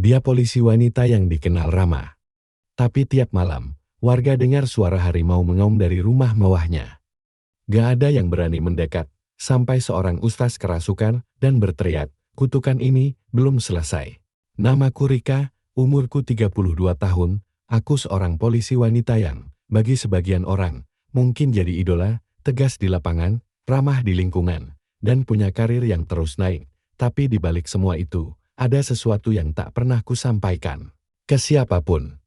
Dia polisi wanita yang dikenal ramah. Tapi tiap malam, warga dengar suara harimau mengaum dari rumah mewahnya. Gak ada yang berani mendekat, sampai seorang ustaz kerasukan dan berteriak, kutukan ini belum selesai. Namaku Rika, umurku 32 tahun, aku seorang polisi wanita yang, bagi sebagian orang, mungkin jadi idola, tegas di lapangan, ramah di lingkungan, dan punya karir yang terus naik. Tapi di balik semua itu, ada sesuatu yang tak pernah kusampaikan ke siapapun.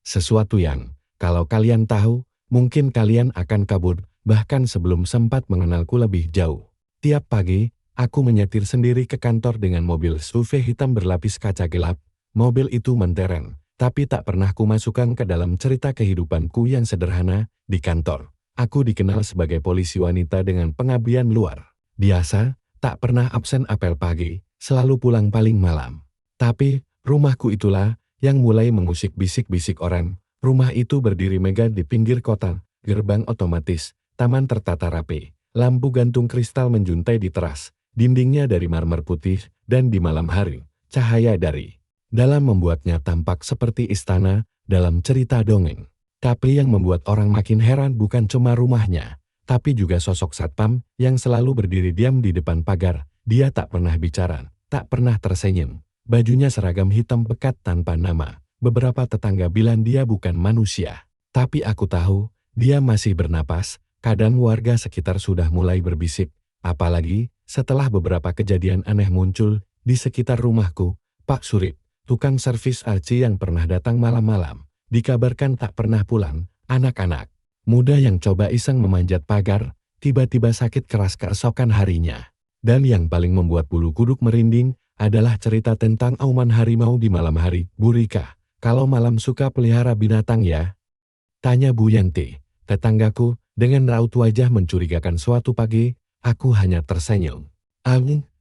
Sesuatu yang, kalau kalian tahu, mungkin kalian akan kabur, bahkan sebelum sempat mengenalku lebih jauh. Tiap pagi, aku menyetir sendiri ke kantor dengan mobil SUV hitam berlapis kaca gelap. Mobil itu mentereng, tapi tak pernah kumasukkan ke dalam cerita kehidupanku yang sederhana. Di kantor, aku dikenal sebagai polisi wanita dengan pengabdian luar biasa, tak pernah absen apel pagi, selalu pulang paling malam. Tapi, rumahku itulah yang mulai mengusik bisik-bisik orang. Rumah itu berdiri megah di pinggir kota, gerbang otomatis, taman tertata rapi, lampu gantung kristal menjuntai di teras, dindingnya dari marmer putih, dan di malam hari, cahaya dari dalam membuatnya tampak seperti istana dalam cerita dongeng. Tapi yang membuat orang makin heran bukan cuma rumahnya, tapi juga sosok satpam yang selalu berdiri diam di depan pagar. Dia tak pernah bicara, tak pernah tersenyum. Bajunya seragam hitam pekat tanpa nama. Beberapa tetangga bilang dia bukan manusia. Tapi aku tahu, dia masih bernapas. Kadang warga sekitar sudah mulai berbisik. Apalagi, setelah beberapa kejadian aneh muncul di sekitar rumahku, Pak Surip, tukang servis Arci yang pernah datang malam-malam, dikabarkan tak pernah pulang. Anak-anak muda yang coba iseng memanjat pagar, tiba-tiba sakit keras keesokan harinya. Dan yang paling membuat bulu kuduk merinding, adalah cerita tentang auman harimau di malam hari. Bu Rika, kalau malam suka pelihara binatang ya? Tanya Bu Yanti, tetanggaku, dengan raut wajah mencurigakan suatu pagi. Aku hanya tersenyum.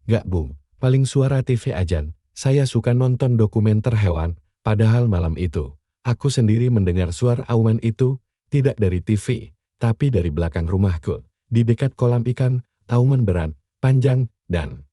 Gak Bu, paling suara TV aja. Saya suka nonton dokumenter hewan. Padahal malam itu, aku sendiri mendengar suara auman itu, tidak dari TV, tapi dari belakang rumahku. Di dekat kolam ikan, auman berat, panjang, dan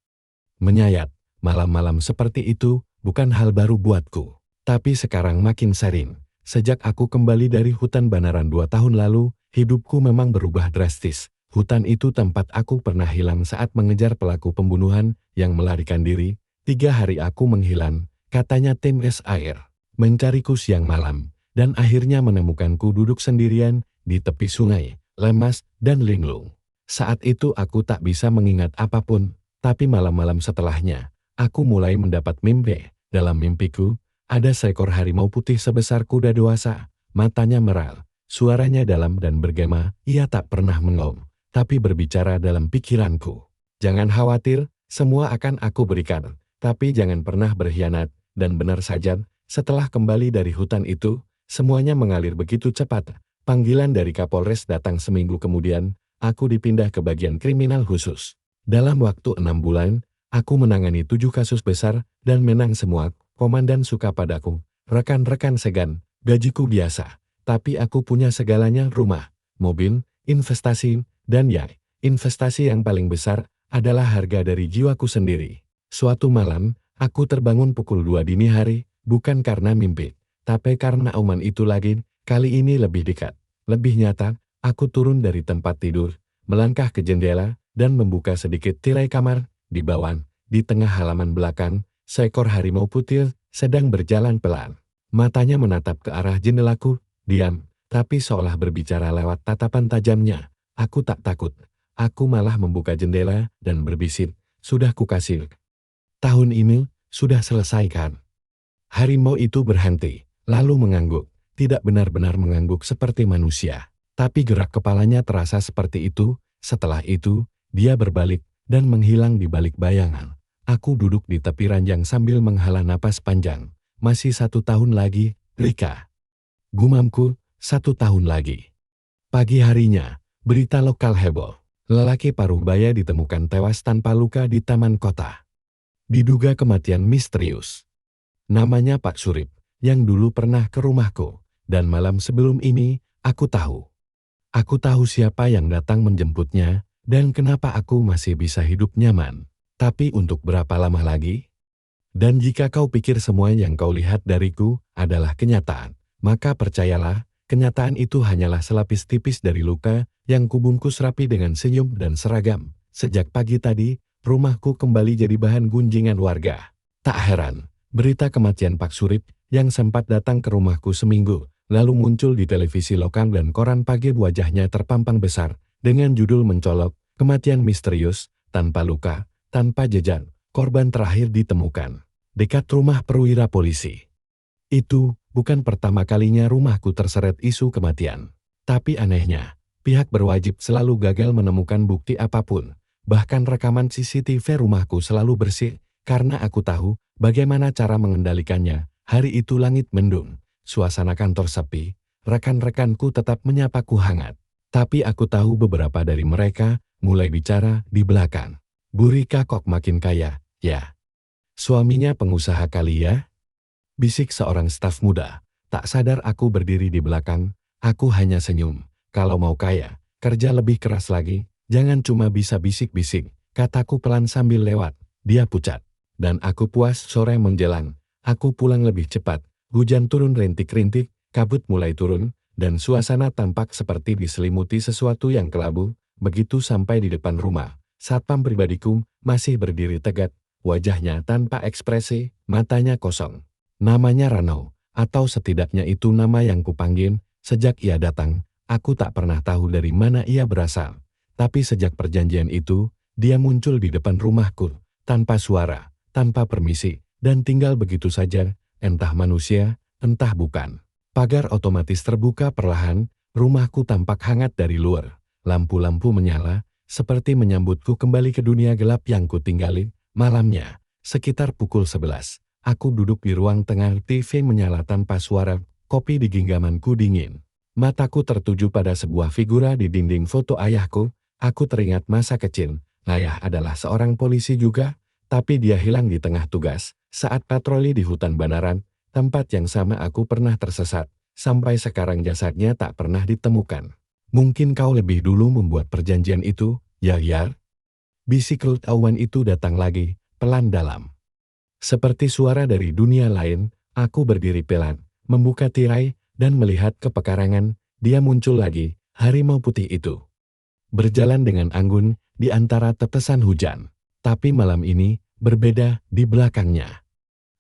menyayat. Malam-malam seperti itu bukan hal baru buatku. Tapi sekarang makin sering. Sejak aku kembali dari hutan Banaran 2 tahun lalu, hidupku memang berubah drastis. Hutan itu tempat aku pernah hilang saat mengejar pelaku pembunuhan yang melarikan diri. 3 hari aku menghilang, katanya tim SAR. Mencariku siang malam, dan akhirnya menemukanku duduk sendirian di tepi sungai, lemas dan linglung. Saat itu aku tak bisa mengingat apapun, tapi malam-malam setelahnya, aku mulai mendapat mimpi. Dalam mimpiku, ada seekor harimau putih sebesar kuda dewasa, matanya meral, suaranya dalam dan bergema. Ia tak pernah mengaum, tapi berbicara dalam pikiranku. Jangan khawatir, semua akan aku berikan, tapi jangan pernah berkhianat. Dan benar saja, setelah kembali dari hutan itu, semuanya mengalir begitu cepat. Panggilan dari Kapolres datang seminggu kemudian, aku dipindah ke bagian kriminal khusus. Dalam waktu 6 bulan, aku menangani 7 kasus besar dan menang semua. Komandan suka padaku, rekan-rekan segan, gajiku biasa. Tapi aku punya segalanya, rumah, mobil, investasi, dan ya, investasi yang paling besar adalah harga dari jiwaku sendiri. Suatu malam, aku terbangun pukul 2 dini hari, bukan karena mimpi, tapi karena auman itu lagi, kali ini lebih dekat, lebih nyata. Aku turun dari tempat tidur, melangkah ke jendela, dan membuka sedikit tirai kamar. Di bawah, di tengah halaman belakang, seekor harimau putih sedang berjalan pelan. Matanya menatap ke arah jendelaku, diam, tapi seolah berbicara lewat tatapan tajamnya. Aku tak takut. Aku malah membuka jendela dan berbisik, sudah kukasih. Tahun ini, sudah selesai kan? Harimau itu berhenti, lalu mengangguk. Tidak benar-benar mengangguk seperti manusia, tapi gerak kepalanya terasa seperti itu. Setelah itu, dia berbalik dan menghilang di balik bayangan. Aku duduk di tepi ranjang sambil menghela napas panjang. Masih 1 tahun lagi, Rika. Gumamku, 1 tahun lagi. Pagi harinya, berita lokal heboh. Lelaki paruh baya ditemukan tewas tanpa luka di taman kota. Diduga kematian misterius. Namanya Pak Surip, yang dulu pernah ke rumahku. Dan malam sebelum ini, aku tahu. Aku tahu siapa yang datang menjemputnya, dan kenapa aku masih bisa hidup nyaman. Tapi untuk berapa lama lagi? Dan jika kau pikir semua yang kau lihat dariku adalah kenyataan, maka percayalah, kenyataan itu hanyalah selapis tipis dari luka yang kubungkus rapi dengan senyum dan seragam. Sejak pagi tadi, rumahku kembali jadi bahan gunjingan warga. Tak heran, berita kematian Pak Surip yang sempat datang ke rumahku seminggu, lalu muncul di televisi lokal dan koran pagi. Wajahnya terpampang besar, dengan judul mencolok, kematian misterius, tanpa luka, tanpa jejak, korban terakhir ditemukan dekat rumah perwira polisi. Itu bukan pertama kalinya rumahku terseret isu kematian. Tapi anehnya, pihak berwajib selalu gagal menemukan bukti apapun. Bahkan rekaman CCTV rumahku selalu bersih, karena aku tahu bagaimana cara mengendalikannya. Hari itu langit mendung, suasana kantor sepi, rekan-rekanku tetap menyapaku hangat. Tapi aku tahu beberapa dari mereka mulai bicara di belakang. Bu Rika kok makin kaya, ya? Suaminya pengusaha kali ya? Bisik seorang staf muda. Tak sadar aku berdiri di belakang, aku hanya senyum. Kalau mau kaya, kerja lebih keras lagi, jangan cuma bisa bisik-bisik, kataku pelan sambil lewat. Dia pucat. Dan aku puas. Sore menjelang, aku pulang lebih cepat. Hujan turun rintik-rintik, kabut mulai turun, dan suasana tampak seperti diselimuti sesuatu yang kelabu. Begitu sampai di depan rumah, satpam pribadiku masih berdiri tegak. Wajahnya tanpa ekspresi, matanya kosong. Namanya Rano, atau setidaknya itu nama yang kupanggil. Sejak ia datang, aku tak pernah tahu dari mana ia berasal. Tapi sejak perjanjian itu, dia muncul di depan rumahku, tanpa suara, tanpa permisi, dan tinggal begitu saja, entah manusia, entah bukan. Pagar otomatis terbuka perlahan, rumahku tampak hangat dari luar. Lampu-lampu menyala, seperti menyambutku kembali ke dunia gelap yang kutinggali. Malamnya, sekitar pukul 11, aku duduk di ruang tengah. TV menyala tanpa suara, kopi di genggamanku dingin. Mataku tertuju pada sebuah figura di dinding foto ayahku. Aku teringat masa kecil. Ayah adalah seorang polisi juga, tapi dia hilang di tengah tugas saat patroli di hutan Banaran, tempat yang sama aku pernah tersesat. Sampai sekarang jasadnya tak pernah ditemukan. Mungkin kau lebih dulu membuat perjanjian itu, ya Yar? Bisik Ruth awan itu datang lagi, pelan dalam. Seperti suara dari dunia lain, aku berdiri pelan, membuka tirai, dan melihat ke pekarangan. Dia muncul lagi, harimau putih itu. Berjalan dengan anggun, di antara tetesan hujan. Tapi malam ini, berbeda. Di belakangnya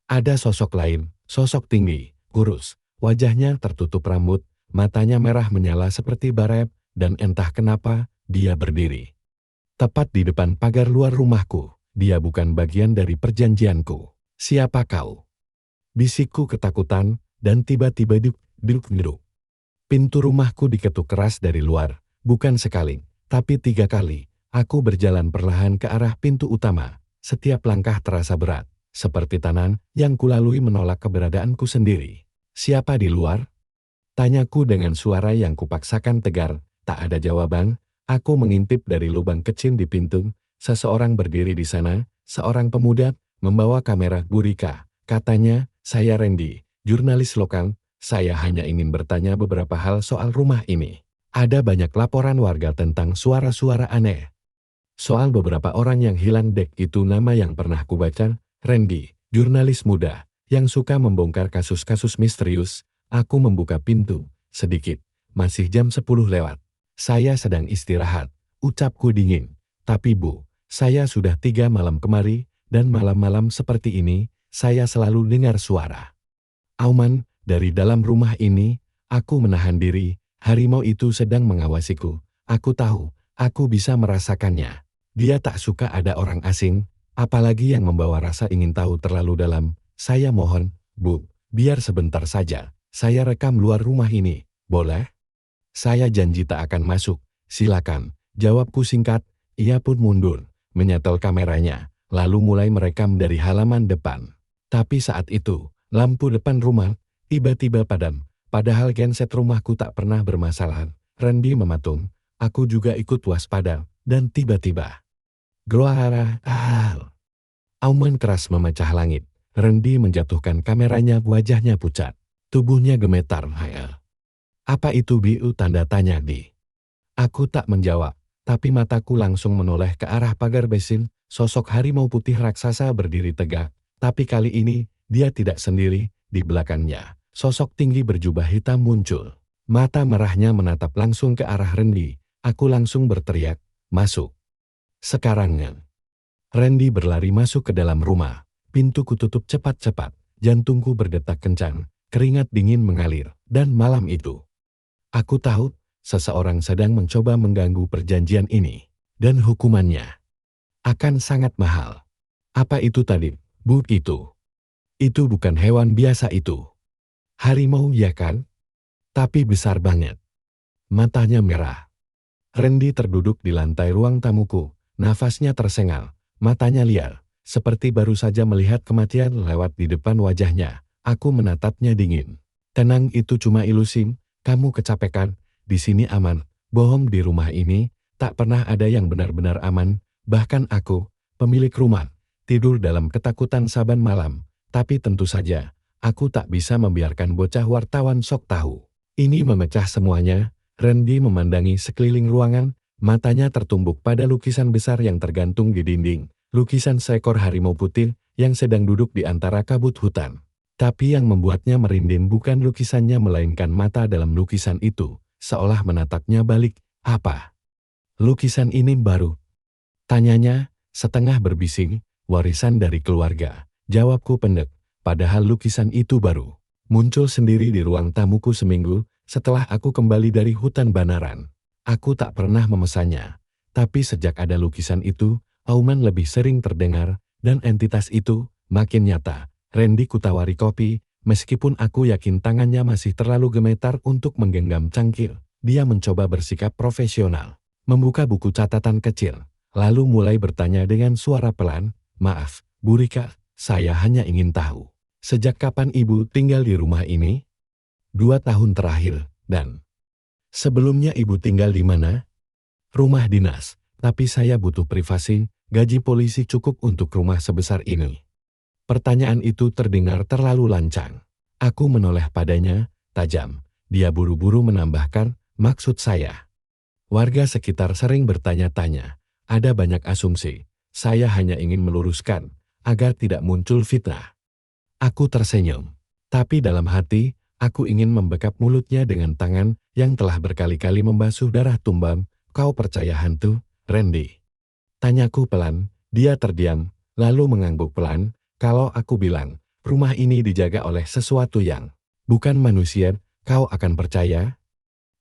ada sosok lain, sosok tinggi, kurus, wajahnya tertutup rambut, matanya merah menyala seperti barep, dan entah kenapa, dia berdiri tepat di depan pagar luar rumahku. Dia bukan bagian dari perjanjianku. Siapa kau? Bisikku ketakutan, dan tiba-tiba duduk. Pintu rumahku diketuk keras dari luar, bukan sekali, tapi 3 kali. Aku berjalan perlahan ke arah pintu utama. Setiap langkah terasa berat, seperti tangan yang kulalui menolak keberadaanku sendiri. Siapa di luar? Tanyaku dengan suara yang kupaksakan tegar. Tak ada jawaban. Aku mengintip dari lubang kecil di pintu. Seseorang berdiri di sana, seorang pemuda, membawa kamera. Bu Rika, katanya, saya Randy, jurnalis lokal. Saya hanya ingin bertanya beberapa hal soal rumah ini. Ada banyak laporan warga tentang suara-suara aneh. Soal beberapa orang yang hilang. Dek itu nama yang pernah kubaca. Randy, jurnalis muda, yang suka membongkar kasus-kasus misterius. Aku membuka pintu, sedikit. Masih jam 10 lewat. Saya sedang istirahat, ucapku dingin. Tapi Bu, saya sudah 3 malam kemari, dan malam-malam seperti ini, saya selalu dengar suara auman dari dalam rumah ini. Aku menahan diri, harimau itu sedang mengawasiku. Aku tahu, aku bisa merasakannya. Dia tak suka ada orang asing, apalagi yang membawa rasa ingin tahu terlalu dalam. Saya mohon, Bu, biar sebentar saja, saya rekam luar rumah ini, boleh? Saya janji tak akan masuk. Silakan, jawabku singkat. Ia pun mundur, menyetel kameranya, lalu mulai merekam dari halaman depan. Tapi saat itu, lampu depan rumah tiba-tiba padam. Padahal genset rumahku tak pernah bermasalah. Randy mematung. Aku juga ikut waspada, dan tiba-tiba groara. Auman keras memecah langit. Randy menjatuhkan kameranya, wajahnya pucat. Tubuhnya gemetar. Apa itu Biu? Tanda tanya di. Aku tak menjawab, tapi mataku langsung menoleh ke arah pagar besin. Sosok harimau putih raksasa berdiri tegak, Tapi kali ini, dia tidak sendiri. Di belakangnya, sosok tinggi berjubah hitam muncul. Mata merahnya menatap langsung ke arah Randy. Aku langsung berteriak, "Masuk!" Sekarang. Randy berlari masuk ke dalam rumah. Pintu kututup cepat-cepat. Jantungku berdetak kencang. Keringat dingin mengalir. Dan malam itu, aku tahu seseorang sedang mencoba mengganggu perjanjian ini. Dan hukumannya akan sangat mahal. Apa itu tadi? Bu, itu. Itu bukan hewan biasa itu. Harimau, ya kan? Tapi besar banget. Matanya merah. Randy terduduk di lantai ruang tamuku. Nafasnya tersengal. Matanya liar. Seperti baru saja melihat kematian lewat di depan wajahnya. Aku menatapnya dingin. Tenang, itu cuma ilusi. Kamu kecapekan. Di sini aman. Bohong, di rumah ini tak pernah ada yang benar-benar aman. Bahkan aku, pemilik rumah, tidur dalam ketakutan saban malam. Tapi tentu saja, aku tak bisa membiarkan bocah wartawan sok tahu. Ini memecah semuanya. Randy memandangi sekeliling ruangan, matanya tertumbuk pada lukisan besar yang tergantung di dinding. Lukisan seekor harimau putih yang sedang duduk di antara kabut hutan. Tapi yang membuatnya merinding bukan lukisannya melainkan mata dalam lukisan itu, seolah menatapnya balik. Apa? Lukisan ini baru? Tanyanya, setengah berbising. Warisan dari keluarga. Jawabku pendek, padahal lukisan itu baru muncul sendiri di ruang tamuku seminggu setelah aku kembali dari hutan Banaran. Aku tak pernah memesannya, tapi sejak ada lukisan itu, auman lebih sering terdengar, dan entitas itu makin nyata. Randy kutawari kopi, meskipun aku yakin tangannya masih terlalu gemetar untuk menggenggam cangkir. Dia mencoba bersikap profesional, membuka buku catatan kecil, lalu mulai bertanya dengan suara pelan, "Maaf, Bu Rika, saya hanya ingin tahu, sejak kapan Ibu tinggal di rumah ini?" 2 tahun terakhir, dan sebelumnya Ibu tinggal di mana? Rumah dinas, tapi saya butuh privasi, gaji polisi cukup untuk rumah sebesar ini. Pertanyaan itu terdengar terlalu lancang. Aku menoleh padanya, tajam. Dia buru-buru menambahkan, "Maksud saya, warga sekitar sering bertanya-tanya, ada banyak asumsi. Saya hanya ingin meluruskan, agar tidak muncul fitnah." Aku tersenyum. Tapi dalam hati, aku ingin membekap mulutnya dengan tangan yang telah berkali-kali membasuh darah tumbang. "Kau percaya hantu, Randy?" Tanyaku pelan. Dia terdiam, lalu mengangguk pelan. "Kalau aku bilang, rumah ini dijaga oleh sesuatu yang bukan manusia, kau akan percaya?"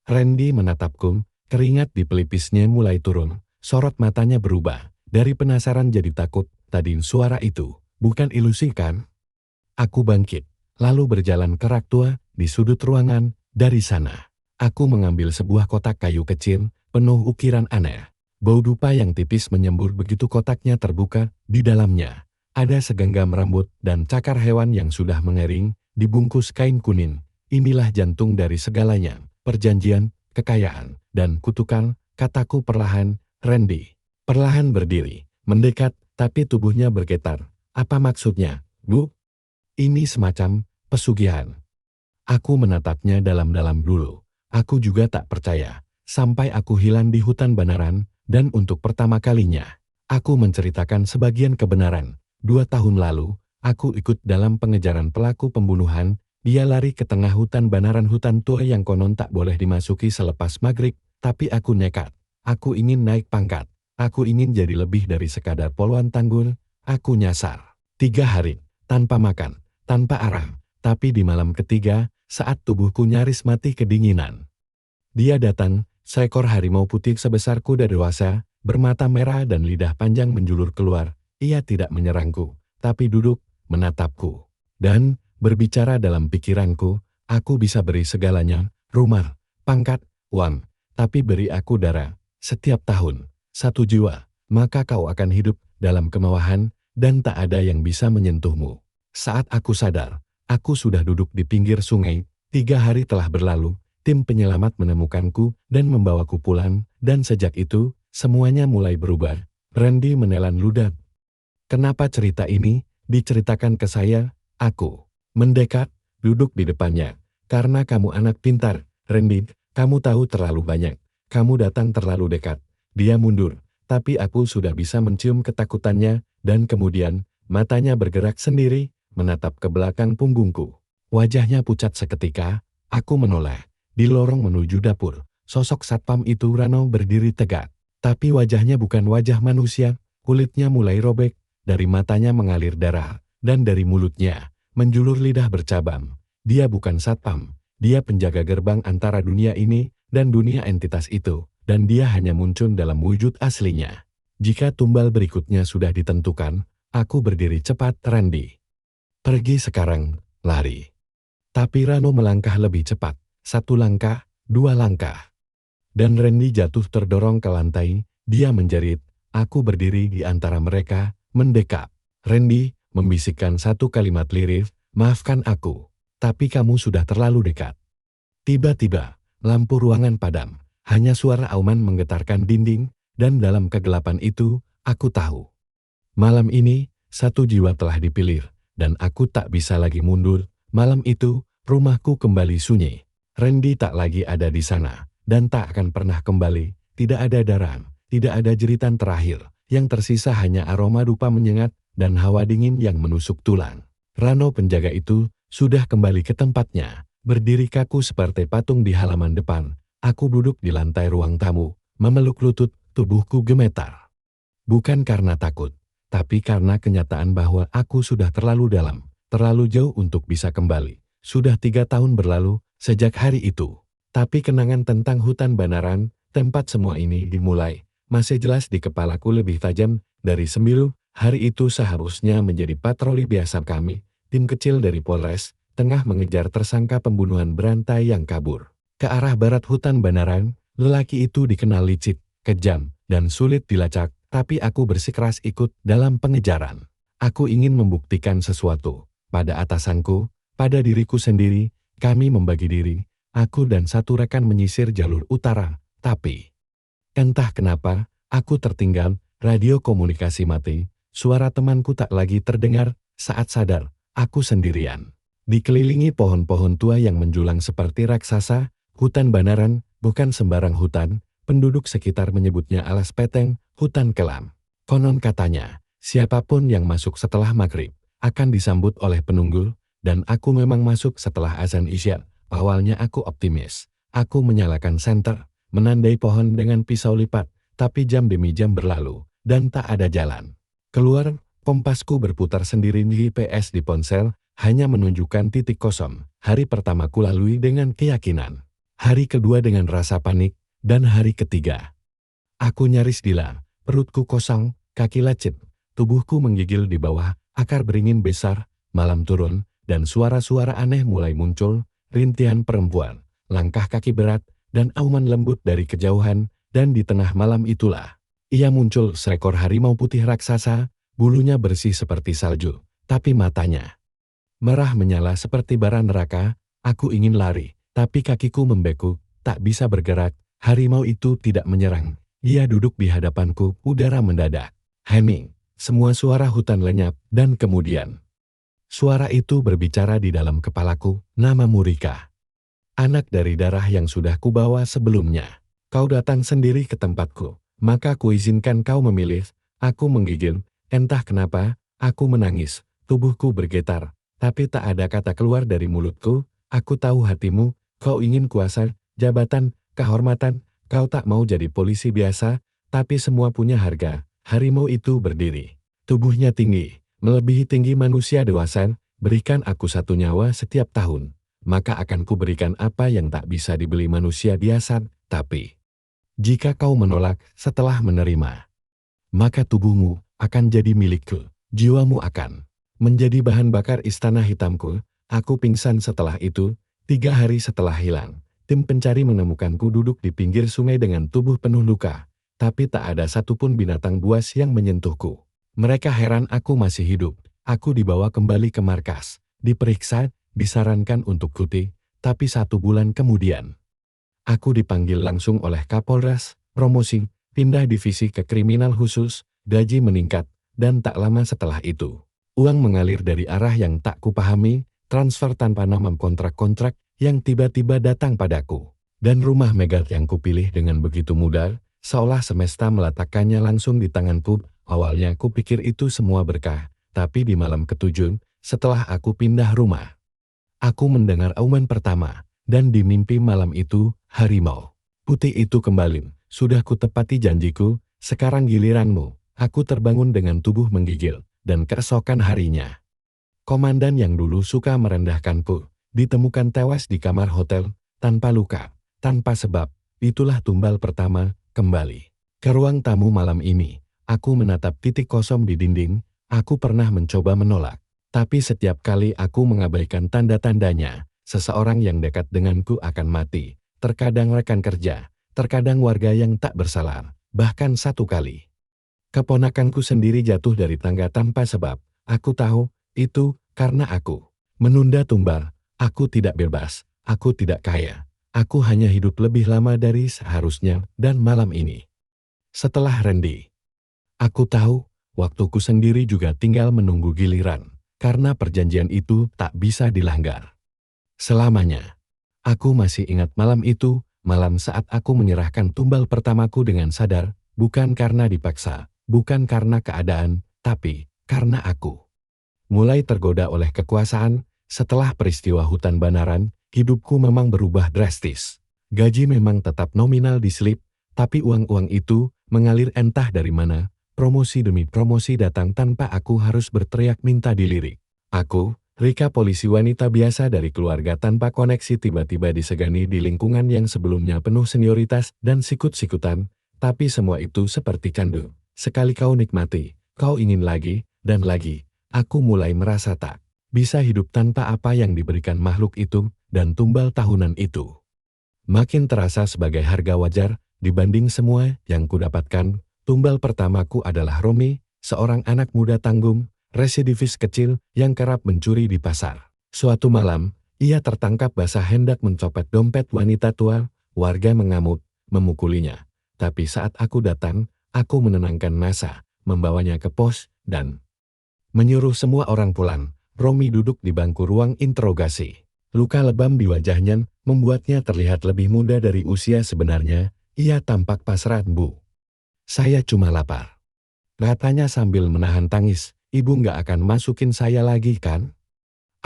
Randy menatapku, keringat di pelipisnya mulai turun. Sorot matanya berubah. Dari penasaran jadi takut. Tadi suara itu bukan ilusi kan? Aku bangkit, lalu berjalan ke rak tua di sudut ruangan. Dari sana, aku mengambil sebuah kotak kayu kecil, penuh ukiran aneh. Bau dupa yang tipis menyembur begitu kotaknya terbuka. Di dalamnya, ada segenggam rambut dan cakar hewan yang sudah mengering, dibungkus kain kuning. Inilah jantung dari segalanya, perjanjian, kekayaan, dan kutukan, kataku perlahan. Randy perlahan berdiri, mendekat, tapi tubuhnya bergetar. "Apa maksudnya, Bu?" "Ini semacam pesugihan." Aku menatapnya dalam-dalam dulu. Aku juga tak percaya, sampai aku hilang di hutan Banaran, dan untuk pertama kalinya, aku menceritakan sebagian kebenaran. 2 tahun lalu, aku ikut dalam pengejaran pelaku pembunuhan. Dia lari ke tengah hutan Banaran, hutan tua yang konon tak boleh dimasuki selepas maghrib, tapi aku nekat. Aku ingin naik pangkat. Aku ingin jadi lebih dari sekadar poluan tanggul. Aku nyasar. 3 hari, tanpa makan, tanpa arang. Tapi di malam ketiga, saat tubuhku nyaris mati kedinginan, dia datang, seekor harimau putih sebesar kuda dewasa, bermata merah dan lidah panjang menjulur keluar. Ia tidak menyerangku, tapi duduk, menatapku, dan berbicara dalam pikiranku. "Aku bisa beri segalanya, rumah, pangkat, uang, tapi beri aku darah. Setiap tahun, 1 jiwa, maka kau akan hidup dalam kemewahan, dan tak ada yang bisa menyentuhmu." Saat aku sadar, aku sudah duduk di pinggir sungai. 3 hari telah berlalu, tim penyelamat menemukanku dan membawaku pulang, dan sejak itu, semuanya mulai berubah. Randy menelan ludah. "Kenapa cerita ini diceritakan ke saya?" Aku mendekat, duduk di depannya. "Karena kamu anak pintar, Randy. Kamu tahu terlalu banyak. Kamu datang terlalu dekat." Dia mundur, tapi aku sudah bisa mencium ketakutannya, dan kemudian, matanya bergerak sendiri, menatap ke belakang punggungku. Wajahnya pucat seketika, aku menoleh. Di lorong menuju dapur, sosok satpam itu Rano berdiri tegak. Tapi wajahnya bukan wajah manusia, kulitnya mulai robek, dari matanya mengalir darah, dan dari mulutnya menjulur lidah bercabang. Dia bukan satpam, dia penjaga gerbang antara dunia ini dan dunia entitas itu, dan dia hanya muncul dalam wujud aslinya. Jika tumbal berikutnya sudah ditentukan, aku berdiri cepat, Randy. Pergi sekarang, lari. Tapi Rano melangkah lebih cepat, 1 langkah, 2 langkah. Dan Randy jatuh terdorong ke lantai, dia menjerit, aku berdiri di antara mereka, mendekat. Randy membisikkan satu kalimat lirih, maafkan aku, tapi kamu sudah terlalu dekat. Tiba-tiba, lampu ruangan padam, hanya suara auman menggetarkan dinding, dan dalam kegelapan itu, aku tahu. Malam ini, 1 jiwa telah dipilih, dan aku tak bisa lagi mundur. Malam itu, rumahku kembali sunyi. Randy tak lagi ada di sana, dan tak akan pernah kembali. Tidak ada darah, tidak ada jeritan terakhir. Yang tersisa hanya aroma dupa menyengat, dan hawa dingin yang menusuk tulang. Rano penjaga itu, sudah kembali ke tempatnya. Berdiri kaku seperti patung di halaman depan. Aku duduk di lantai ruang tamu, memeluk lutut, tubuhku gemetar. Bukan karena takut, tapi karena kenyataan bahwa aku sudah terlalu dalam, terlalu jauh untuk bisa kembali. Sudah 3 tahun berlalu sejak hari itu. Tapi kenangan tentang hutan Banaran, tempat semua ini dimulai, masih jelas di kepalaku lebih tajam dari sembilu. Hari itu seharusnya menjadi patroli biasa kami, tim kecil dari Polres, tengah mengejar tersangka pembunuhan berantai yang kabur. Ke arah barat hutan Banaran, lelaki itu dikenal licik, kejam, dan sulit dilacak, tapi aku bersikeras ikut dalam pengejaran. Aku ingin membuktikan sesuatu. Pada atasanku, pada diriku sendiri, kami membagi diri, aku dan 1 rekan menyisir jalur utara, tapi entah kenapa, aku tertinggal, radio komunikasi mati, suara temanku tak lagi terdengar. Saat sadar, aku sendirian. Dikelilingi pohon-pohon tua yang menjulang seperti raksasa, hutan Banaran bukan sembarang hutan, penduduk sekitar menyebutnya alas peteng, hutan kelam. Konon katanya, siapapun yang masuk setelah maghrib, akan disambut oleh penunggul, dan aku memang masuk setelah azan isya. Awalnya aku optimis. Aku menyalakan senter, menandai pohon dengan pisau lipat, tapi jam demi jam berlalu, dan tak ada jalan keluar. Kompasku berputar sendiri di GPS di ponsel, hanya menunjukkan titik kosong. Hari pertama ku lalui dengan keyakinan. Hari kedua dengan rasa panik, dan hari ketiga aku nyaris gila, perutku kosong, kaki lecet, tubuhku menggigil di bawah, akar beringin besar. Malam turun, dan suara-suara aneh mulai muncul, rintihan perempuan, langkah kaki berat, dan auman lembut dari kejauhan, dan di tengah malam itulah, ia muncul seekor harimau putih raksasa, bulunya bersih seperti salju, tapi matanya merah menyala seperti bara neraka. Aku ingin lari, tapi kakiku membeku, tak bisa bergerak. Harimau itu tidak menyerang, ia duduk di hadapanku, udara mendadak hening, semua suara hutan lenyap, dan kemudian suara itu berbicara di dalam kepalaku, namamu Rika. Anak dari darah yang sudah kubawa sebelumnya. Kau datang sendiri ke tempatku, maka kuizinkan kau memilih. Aku menggigil, entah kenapa, aku menangis, tubuhku bergetar, tapi tak ada kata keluar dari mulutku. Aku tahu hatimu, kau ingin kuasa, jabatan, kehormatan, kau tak mau jadi polisi biasa, tapi semua punya harga. Harimau itu berdiri. Tubuhnya tinggi, melebihi tinggi manusia dewasa. Berikan aku 1 nyawa setiap tahun, maka akan kuberikan apa yang tak bisa dibeli manusia biasa. Tapi jika kau menolak setelah menerima, maka tubuhmu akan jadi milikku, jiwamu akan menjadi bahan bakar istana hitamku. Aku pingsan setelah itu. 3 hari setelah hilang, tim pencari menemukanku duduk di pinggir sungai dengan tubuh penuh luka, tapi tak ada satupun binatang buas yang menyentuhku. Mereka heran aku masih hidup. Aku dibawa kembali ke markas, diperiksa, disarankan untuk cuti, tapi 1 bulan kemudian aku dipanggil langsung oleh Kapolres, promosi, pindah divisi ke kriminal khusus, gaji meningkat, dan tak lama setelah itu, uang mengalir dari arah yang tak kupahami, transfer tanpa nama, kontrak-kontrak yang tiba-tiba datang padaku, dan rumah mega yang kupilih dengan begitu mudah, seolah semesta meletakkannya langsung di tanganku. Awalnya kupikir itu semua berkah, Tapi di malam ketujuh, setelah aku pindah rumah, aku mendengar auman pertama, dan di mimpi malam itu, harimau putih itu kembali. Sudah kutepati janjiku, sekarang giliranmu. Aku terbangun dengan tubuh menggigil, dan keesokan harinya, komandan yang dulu suka merendahkanku, ditemukan tewas di kamar hotel, tanpa luka, tanpa sebab. Itulah tumbal pertama, kembali ke ruang tamu malam ini. Aku menatap titik kosong di dinding. Aku pernah mencoba menolak, tapi setiap kali aku mengabaikan tanda-tandanya, seseorang yang dekat denganku akan mati. Terkadang rekan kerja, terkadang warga yang tak bersalah, bahkan satu kali keponakanku sendiri jatuh dari tangga tanpa sebab. Aku tahu, itu karena aku menunda tumbal. Aku tidak bebas, aku tidak kaya. Aku hanya hidup lebih lama dari seharusnya, dan malam ini, setelah Randy, aku tahu, waktuku sendiri juga tinggal menunggu giliran, karena perjanjian itu tak bisa dilanggar selamanya. Aku masih ingat malam itu, malam saat aku menyerahkan tumbal pertamaku dengan sadar, bukan karena dipaksa, bukan karena keadaan, tapi karena aku mulai tergoda oleh kekuasaan. Setelah peristiwa hutan Banaran, hidupku memang berubah drastis. Gaji memang tetap nominal diselip, tapi uang-uang itu mengalir entah dari mana. Promosi demi promosi datang tanpa aku harus berteriak minta dilirik. Aku, Rika, polisi wanita biasa dari keluarga tanpa koneksi, tiba-tiba disegani di lingkungan yang sebelumnya penuh senioritas dan sikut-sikutan, tapi semua itu seperti candu. Sekali kau nikmati, kau ingin lagi, dan lagi. Aku mulai merasa tak bisa hidup tanpa apa yang diberikan makhluk itu, dan tumbal tahunan itu makin terasa sebagai harga wajar dibanding semua yang kudapatkan. Tumbal pertamaku adalah Romi, seorang anak muda tanggung, residivis kecil yang kerap mencuri di pasar. Suatu malam, ia tertangkap basah hendak mencopet dompet wanita tua. Warga mengamuk, memukulinya. Tapi saat aku datang, aku menenangkan massa, membawanya ke pos, dan menyuruh semua orang pulang. Romi duduk di bangku ruang interogasi. Luka lebam di wajahnya membuatnya terlihat lebih muda dari usia sebenarnya. Ia tampak pasrah. "Bu, saya cuma lapar," katanya sambil menahan tangis. "Ibu nggak akan masukin saya lagi kan?"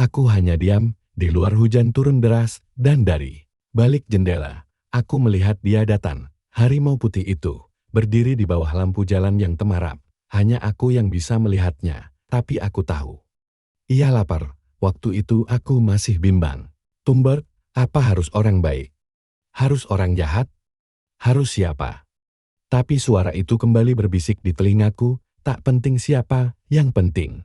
Aku hanya diam. Di luar hujan turun deras, dan dari balik jendela, aku melihat dia datang. Harimau putih itu berdiri di bawah lampu jalan yang temaram. Hanya aku yang bisa melihatnya, tapi aku tahu ia lapar. Waktu itu aku masih bimbang. Tumbal, apa harus orang baik? Harus orang jahat? Harus siapa? Tapi suara itu kembali berbisik di telingaku, "Tak penting siapa, yang penting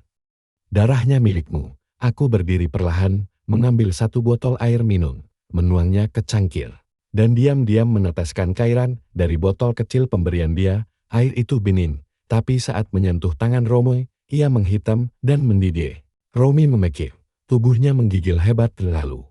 darahnya milikmu." Aku berdiri perlahan, mengambil satu botol air minum, menuangnya ke cangkir, dan diam-diam meneteskan cairan dari botol kecil pemberian dia. Air itu bening, tapi saat menyentuh tangan Romi, ia menghitam dan mendidih. Romi memekik, tubuhnya menggigil hebat, lalu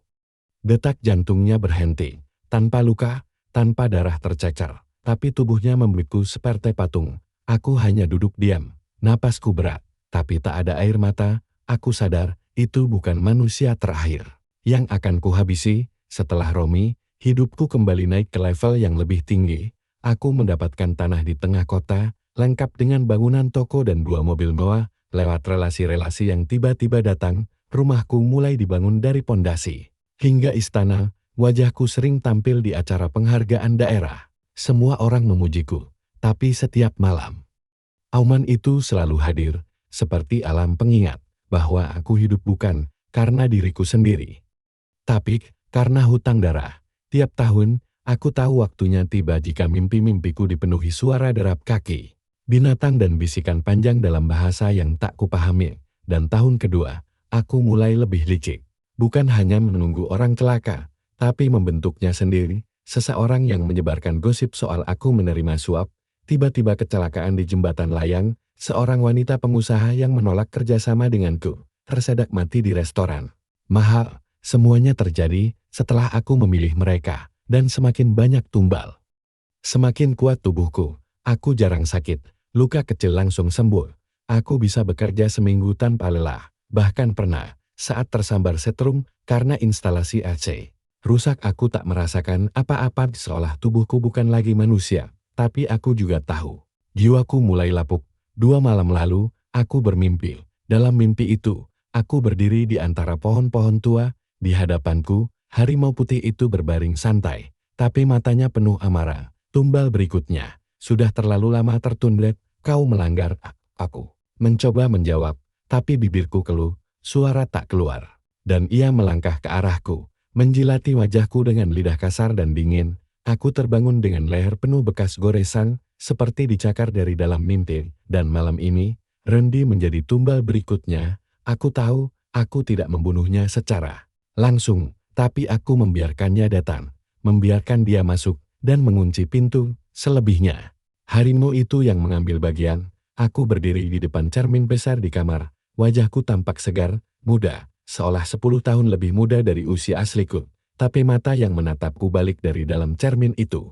detak jantungnya berhenti, tanpa luka, tanpa darah tercecer, tapi tubuhnya membeku seperti patung. Aku hanya duduk diam, napasku berat, tapi tak ada air mata. Aku sadar, itu bukan manusia terakhir yang akan kuhabisi. Setelah Romi, hidupku kembali naik ke level yang lebih tinggi. Aku mendapatkan tanah di tengah kota, lengkap dengan bangunan toko dan 2 mobil mewah. Lewat relasi-relasi yang tiba-tiba datang, rumahku mulai dibangun dari pondasi hingga istana. Wajahku sering tampil di acara penghargaan daerah. Semua orang memujiku, tapi setiap malam auman itu selalu hadir, seperti alam pengingat bahwa aku hidup bukan karena diriku sendiri, tapi karena hutang darah. Tiap tahun, aku tahu waktunya tiba jika mimpi-mimpiku dipenuhi suara derap kaki binatang dan bisikan panjang dalam bahasa yang tak kupahami. Dan tahun kedua, aku mulai lebih licik. Bukan hanya menunggu orang celaka, tapi membentuknya sendiri. Seseorang yang menyebarkan gosip soal aku menerima suap, tiba-tiba kecelakaan di jembatan layang. Seorang wanita pengusaha yang menolak kerjasama denganku, tersedak mati di restoran mahal. Semuanya terjadi setelah aku memilih mereka, dan semakin banyak tumbal, semakin kuat tubuhku. Aku jarang sakit, luka kecil langsung sembuh. Aku bisa bekerja seminggu tanpa lelah. Bahkan pernah, saat tersambar setrum karena instalasi AC rusak, aku tak merasakan apa-apa, seolah tubuhku bukan lagi manusia. Tapi aku juga tahu, jiwaku mulai lapuk. 2 malam lalu, aku bermimpi, Dalam mimpi itu, aku berdiri di antara pohon-pohon tua, di hadapanku, harimau putih itu berbaring santai, tapi matanya penuh amarah. Tumbal berikutnya, sudah terlalu lama tertunda, kau melanggar aku. Mencoba menjawab, tapi bibirku keluh, suara tak keluar. Dan ia melangkah ke arahku, menjilati wajahku dengan lidah kasar dan dingin. Aku terbangun dengan leher penuh bekas goresan, seperti dicakar dari dalam mimpi, dan malam ini, Randy menjadi tumbal berikutnya. Aku tahu, aku tidak membunuhnya secara langsung, tapi aku membiarkannya datang, membiarkan dia masuk, dan mengunci pintu. Selebihnya, harimau itu yang mengambil bagian. Aku berdiri di depan cermin besar di kamar, wajahku tampak segar, muda, seolah 10 tahun lebih muda dari usia asliku, tapi mata yang menatapku balik dari dalam cermin itu.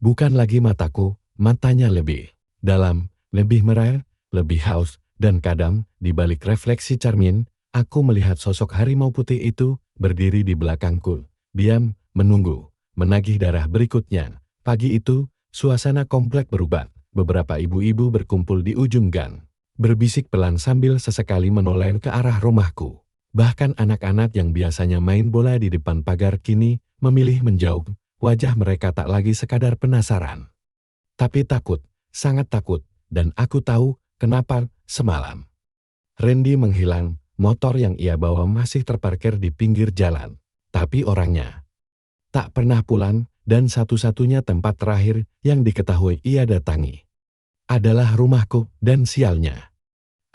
Bukan lagi mataku, matanya lebih dalam, lebih merah, lebih haus, dan kadang, di balik refleksi cermin, aku melihat sosok harimau putih itu berdiri di belakangku, diam, menunggu, menagih darah berikutnya. Pagi itu, suasana komplek berubah. Beberapa ibu-ibu berkumpul di ujung gang, berbisik pelan sambil sesekali menoleh ke arah rumahku. Bahkan anak-anak yang biasanya main bola di depan pagar kini memilih menjauh. Wajah mereka tak lagi sekadar penasaran, tapi takut, sangat takut, dan aku tahu kenapa. Semalam Randy menghilang, motor yang ia bawa masih terparkir di pinggir jalan, tapi orangnya tak pernah pulang, dan satu-satunya tempat terakhir yang diketahui ia datangi adalah rumahku, dan sialnya.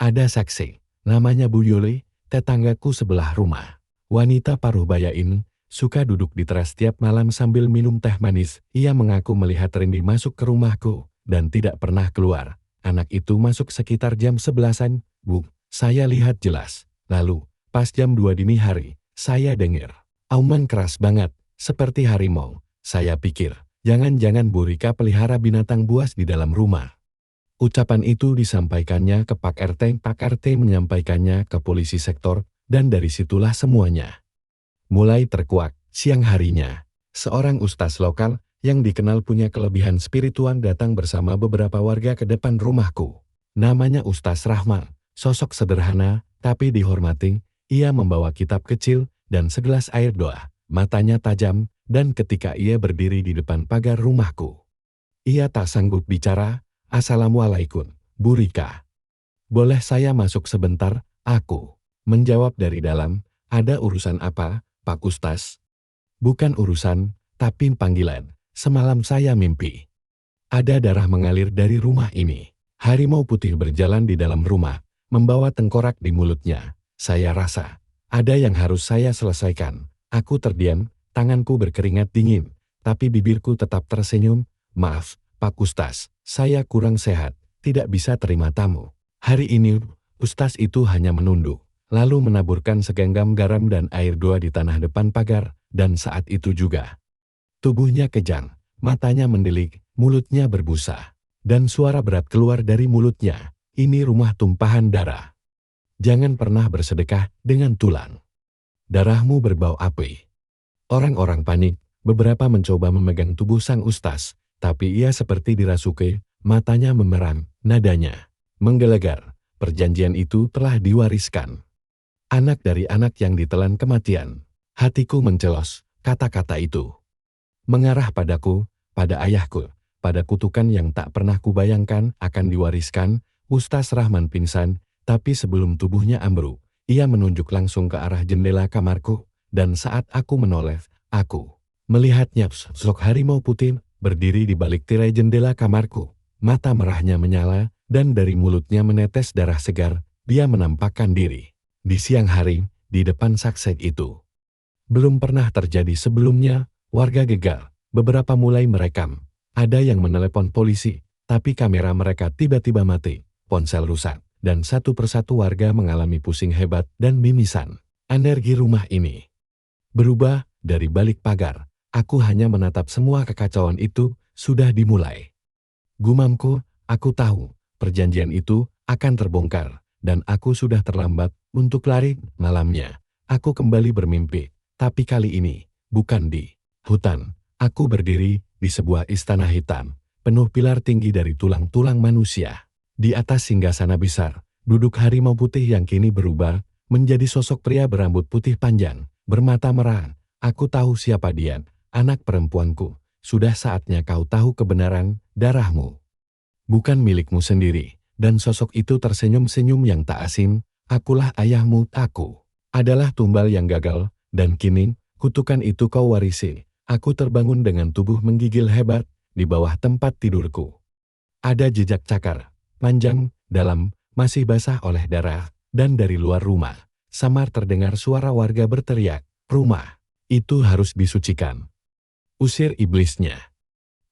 Ada saksi, namanya Bu Yuli, tetanggaku sebelah rumah. Wanita paruh baya ini suka duduk di teras tiap malam sambil minum teh manis. Ia mengaku melihat Randy masuk ke rumahku, dan tidak pernah keluar. Anak itu masuk sekitar jam 11-an, Bu, saya lihat jelas. Lalu, pas jam 2 dini hari, saya dengar auman keras banget, seperti harimau. Saya pikir, jangan-jangan Bu Rika pelihara binatang buas di dalam rumah. Ucapan itu disampaikannya ke Pak RT, Pak RT menyampaikannya ke polisi sektor, dan dari situlah semuanya mulai terkuak. Siang harinya, seorang ustaz lokal yang dikenal punya kelebihan spiritual datang bersama beberapa warga ke depan rumahku. Namanya Ustaz Rahman, sosok sederhana, tapi dihormati. Ia membawa kitab kecil dan segelas air doa, matanya tajam, dan ketika ia berdiri di depan pagar rumahku, ia tak sanggup bicara. Assalamualaikum, Bu Rika. Boleh saya masuk sebentar? Aku menjawab dari dalam. Ada urusan apa, Pak Ustaz? Bukan urusan, tapi panggilan. Semalam saya mimpi ada darah mengalir dari rumah ini. Harimau putih berjalan di dalam rumah, membawa tengkorak di mulutnya. Saya rasa ada yang harus saya selesaikan. Aku terdiam, tanganku berkeringat dingin, tapi bibirku tetap tersenyum. Maaf, Pak Ustaz, saya kurang sehat, tidak bisa terima tamu. Hari ini, Ustaz itu hanya menunduk, lalu menaburkan segenggam garam dan air doa di tanah depan pagar, dan saat itu juga tubuhnya kejang, matanya mendelik, mulutnya berbusa, dan suara berat keluar dari mulutnya. Ini rumah tumpahan darah. Jangan pernah bersedekah dengan tulang. Darahmu berbau api. Orang-orang panik, beberapa mencoba memegang tubuh sang ustaz, tapi ia seperti dirasuki, matanya memerang, nadanya menggelegar. Perjanjian itu telah diwariskan anak dari anak yang ditelan kematian. Hatiku mencelos, kata-kata itu mengarah padaku, pada ayahku, pada kutukan yang tak pernah kubayangkan akan diwariskan. Ustaz Rahman pingsan, tapi sebelum tubuhnya ambruk, ia menunjuk langsung ke arah jendela kamarku, dan saat aku menoleh, aku melihatnya sosok harimau putih berdiri di balik tirai jendela kamarku. Mata merahnya menyala, dan dari mulutnya menetes darah segar. Dia menampakkan diri di siang hari, di depan saksi itu. Belum pernah terjadi sebelumnya. Warga gegar, beberapa mulai merekam. Ada yang menelepon polisi, tapi kamera mereka tiba-tiba mati, ponsel rusak, dan satu persatu warga mengalami pusing hebat dan mimisan. Energi rumah ini berubah. Dari balik pagar, aku hanya menatap semua kekacauan itu sudah dimulai. Gumamku, aku tahu, perjanjian itu akan terbongkar, dan aku sudah terlambat untuk lari. Malamnya, aku kembali bermimpi, tapi kali ini, bukan di hutan. Aku berdiri di sebuah istana hitam, penuh pilar tinggi dari tulang-tulang manusia. Di atas singgasana besar, Duduk harimau putih yang kini berubah menjadi sosok pria berambut putih panjang, bermata merah. Aku tahu siapa dia, anak perempuanku. Sudah saatnya kau tahu kebenaran, darahmu bukan milikmu sendiri. Dan sosok itu tersenyum-senyum yang tak asing. Akulah ayahmu, aku adalah tumbal yang gagal, dan kini, kutukan itu kau warisi. Aku terbangun dengan tubuh menggigil hebat, di bawah tempat tidurku. Ada jejak cakar, panjang, dalam, masih basah oleh darah, dan dari luar rumah, samar terdengar suara warga berteriak, rumah itu harus disucikan. Usir iblisnya.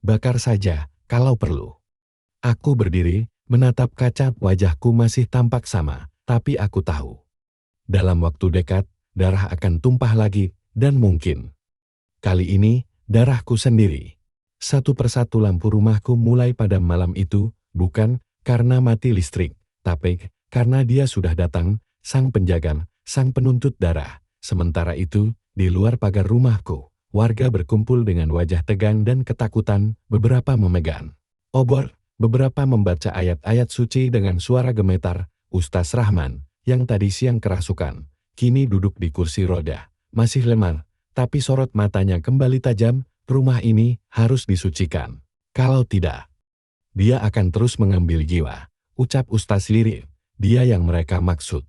Bakar saja, kalau perlu. Aku berdiri, menatap kaca, wajahku masih tampak sama, tapi aku tahu. Dalam waktu dekat, darah akan tumpah lagi, dan mungkin kali ini, darahku sendiri. Satu persatu lampu rumahku mulai padam malam itu, bukan karena mati listrik, tapi karena dia sudah datang, sang penjaga, sang penuntut darah. Sementara itu, di luar pagar rumahku, warga berkumpul dengan wajah tegang dan ketakutan, beberapa memegang obor. Beberapa membaca ayat-ayat suci dengan suara gemetar. Ustaz Rahman, yang tadi siang kerasukan, kini duduk di kursi roda. Masih lemah, tapi sorot matanya kembali tajam. Rumah ini harus disucikan. Kalau tidak, dia akan terus mengambil jiwa. Ucap Ustaz lirih. Dia yang mereka maksud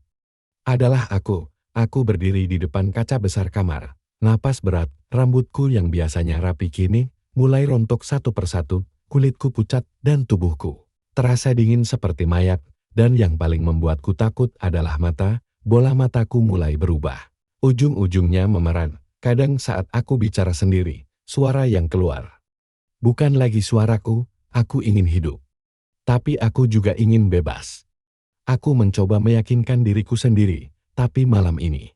adalah aku. Aku berdiri di depan kaca besar kamar. Napas berat, rambutku yang biasanya rapi kini mulai rontok satu persatu. Kulitku pucat dan tubuhku terasa dingin seperti mayat, dan yang paling membuatku takut adalah mata. Bola mataku mulai berubah. Ujung-ujungnya memeran. Kadang saat aku bicara sendiri, suara yang keluar bukan lagi suaraku. Aku ingin hidup, tapi aku juga ingin bebas. Aku mencoba meyakinkan diriku sendiri, tapi malam ini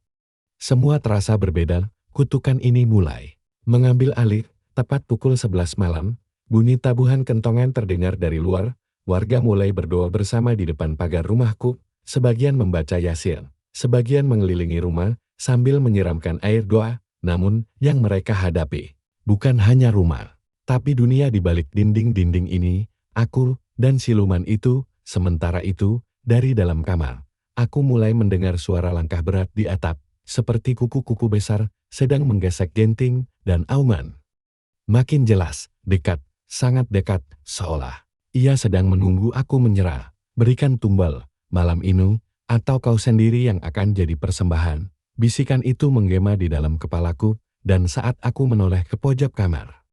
semua terasa berbeda. Kutukan ini mulai mengambil alih. Tepat pukul 11 malam, bunyi tabuhan kentongan terdengar dari luar. Warga mulai berdoa bersama di depan pagar rumahku. Sebagian membaca Yasin, sebagian mengelilingi rumah sambil menyiramkan air doa. Namun, yang mereka hadapi bukan hanya rumah, tapi dunia di balik dinding-dinding ini. Aku dan siluman itu. Sementara itu, dari dalam kamar, aku mulai mendengar suara langkah berat di atap, seperti kuku-kuku besar sedang menggesek genting dan auman. Makin jelas, dekat. Sangat dekat, seolah ia sedang menunggu aku menyerah. Berikan tumbal, malam ini, atau kau sendiri yang akan jadi persembahan. Bisikan itu menggema di dalam kepalaku, dan saat aku menoleh ke pojok kamar,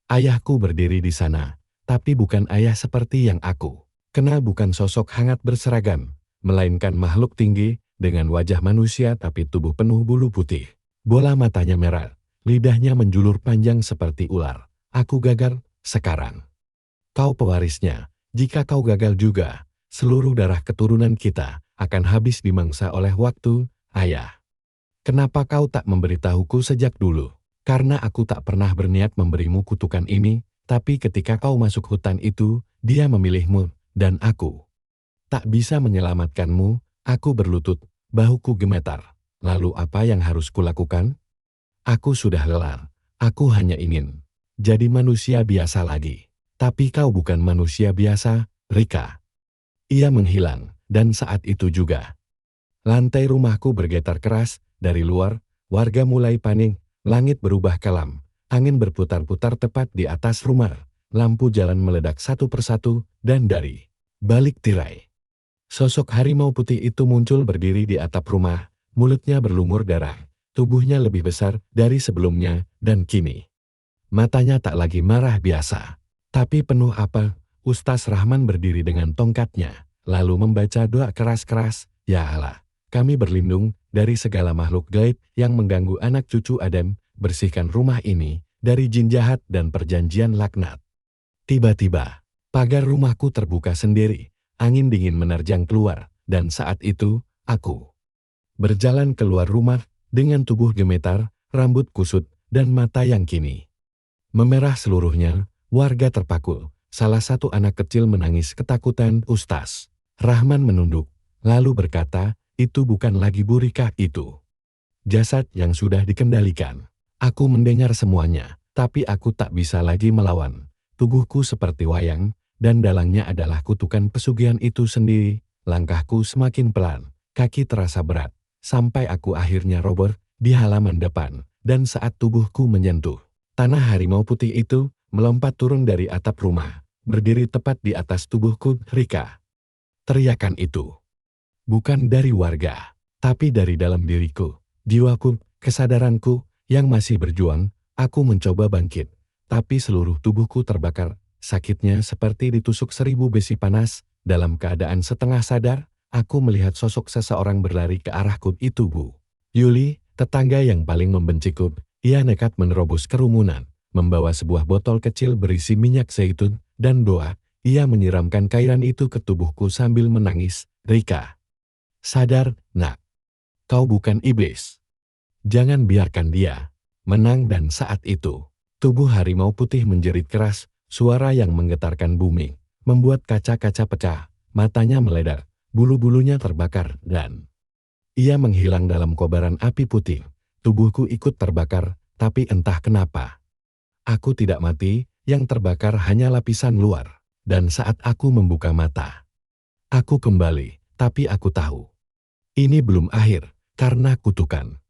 ayahku berdiri di sana, tapi bukan ayah seperti yang aku kenal. Bukan sosok hangat berseragam, melainkan makhluk tinggi, dengan wajah manusia tapi tubuh penuh bulu putih. Bola matanya merah, lidahnya menjulur panjang seperti ular. Aku gagal. Sekarang, kau pewarisnya. Jika kau gagal juga, seluruh darah keturunan kita akan habis dimangsa oleh waktu. Ayah, kenapa kau tak memberitahuku sejak dulu? Karena aku tak pernah berniat memberimu kutukan ini, tapi ketika kau masuk hutan itu, dia memilihmu, dan aku tak bisa menyelamatkanmu. Aku berlutut, bahuku gemetar. Lalu apa yang harus kulakukan? Aku sudah lelah. Aku hanya ingin jadi manusia biasa lagi. Tapi kau bukan manusia biasa, Rika. Ia menghilang, dan saat itu juga lantai rumahku bergetar keras. Dari luar, warga mulai panik. Langit berubah kelam. Angin berputar-putar tepat di atas rumah. Lampu jalan meledak satu persatu, dan dari balik tirai, sosok harimau putih itu muncul berdiri di atap rumah. Mulutnya berlumur darah. Tubuhnya lebih besar dari sebelumnya, dan kini matanya tak lagi marah biasa, tapi penuh apa. Ustaz Rahman berdiri dengan tongkatnya, lalu membaca doa keras-keras. Ya Allah, kami berlindung dari segala makhluk gaib yang mengganggu anak cucu Adam. Bersihkan rumah ini dari jin jahat dan perjanjian laknat. Tiba-tiba, pagar rumahku terbuka sendiri. Angin dingin menerjang keluar, dan saat itu, aku berjalan keluar rumah dengan tubuh gemetar, rambut kusut, dan mata yang kini memerah seluruhnya. Warga terpaku. Salah satu anak kecil menangis ketakutan. Ustaz Rahman menunduk, lalu berkata, itu bukan lagi Burika, itu jasad yang sudah dikendalikan. Aku mendengar semuanya, tapi aku tak bisa lagi melawan. Tubuhku seperti wayang, dan dalangnya adalah kutukan pesugihan itu sendiri. Langkahku semakin pelan, kaki terasa berat, sampai aku akhirnya roboh di halaman depan, dan saat tubuhku menyentuh tanah harimau putih itu, melompat turun dari atap rumah, berdiri tepat di atas tubuhku. Rika. Teriakan itu bukan dari warga, tapi dari dalam diriku, jiwaku, kesadaranku, yang masih berjuang. Aku mencoba bangkit, tapi seluruh tubuhku terbakar, sakitnya seperti ditusuk 1000 besi panas. Dalam keadaan setengah sadar, aku melihat sosok seseorang berlari ke arahku. Itu Bu Yuli, tetangga yang paling membenciku. Ia nekat menerobos kerumunan, membawa sebuah botol kecil berisi minyak zaitun, dan doa. Ia menyiramkan cairan itu ke tubuhku sambil menangis. Rika, sadar, nak. Kau bukan iblis. Jangan biarkan dia menang. Dan saat itu, tubuh harimau putih menjerit keras, suara yang menggetarkan bumi, membuat kaca-kaca pecah, matanya meledak, bulu-bulunya terbakar, dan ia menghilang dalam kobaran api putih. Tubuhku ikut terbakar, tapi entah kenapa aku tidak mati, yang terbakar hanya lapisan luar. Dan saat aku membuka mata, aku kembali, tapi aku tahu ini belum akhir, karena kutukan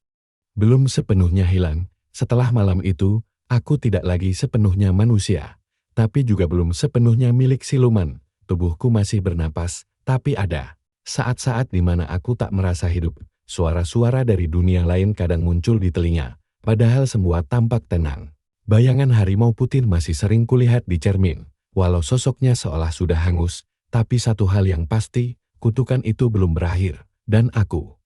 belum sepenuhnya hilang. Setelah malam itu, aku tidak lagi sepenuhnya manusia, tapi juga belum sepenuhnya milik siluman. Tubuhku masih bernapas, tapi ada saat-saat di mana aku tak merasa hidup. Suara-suara dari dunia lain kadang muncul di telinga, padahal semua tampak tenang. Bayangan harimau putih masih sering kulihat di cermin, walau sosoknya seolah sudah hangus. Tapi satu hal yang pasti, kutukan itu belum berakhir, dan aku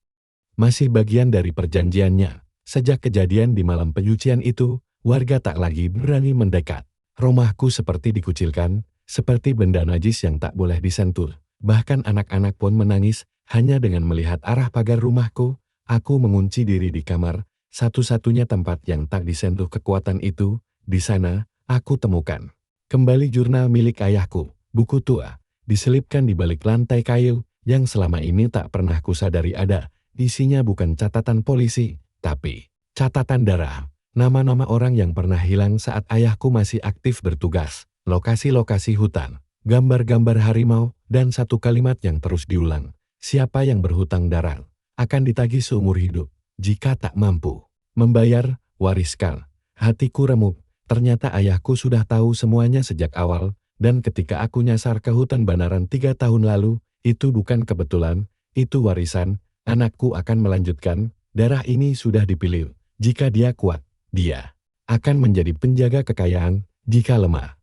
masih bagian dari perjanjiannya. Sejak kejadian di malam penyucian itu, warga tak lagi berani mendekat. Rumahku seperti dikucilkan, seperti benda najis yang tak boleh disentuh. Bahkan anak-anak pun menangis hanya dengan melihat arah pagar rumahku. Aku mengunci diri di kamar, satu-satunya tempat yang tak disentuh kekuatan itu. Di sana, aku temukan kembali jurnal milik ayahku, buku tua, diselipkan di balik lantai kayu, yang selama ini tak pernah kusadari ada. Isinya bukan catatan polisi, tapi catatan darah, nama-nama orang yang pernah hilang saat ayahku masih aktif bertugas, lokasi-lokasi hutan, gambar-gambar harimau, dan satu kalimat yang terus diulang. Siapa yang berhutang darah akan ditagih seumur hidup. Jika tak mampu membayar, wariskan. Hatiku remuk. Ternyata ayahku sudah tahu semuanya sejak awal, dan ketika aku nyasar ke hutan Banaran 3 tahun lalu, itu bukan kebetulan, itu warisan. Anakku akan melanjutkan. Darah ini sudah dipilih. Jika dia kuat, dia akan menjadi penjaga kekayaan. Jika lemah,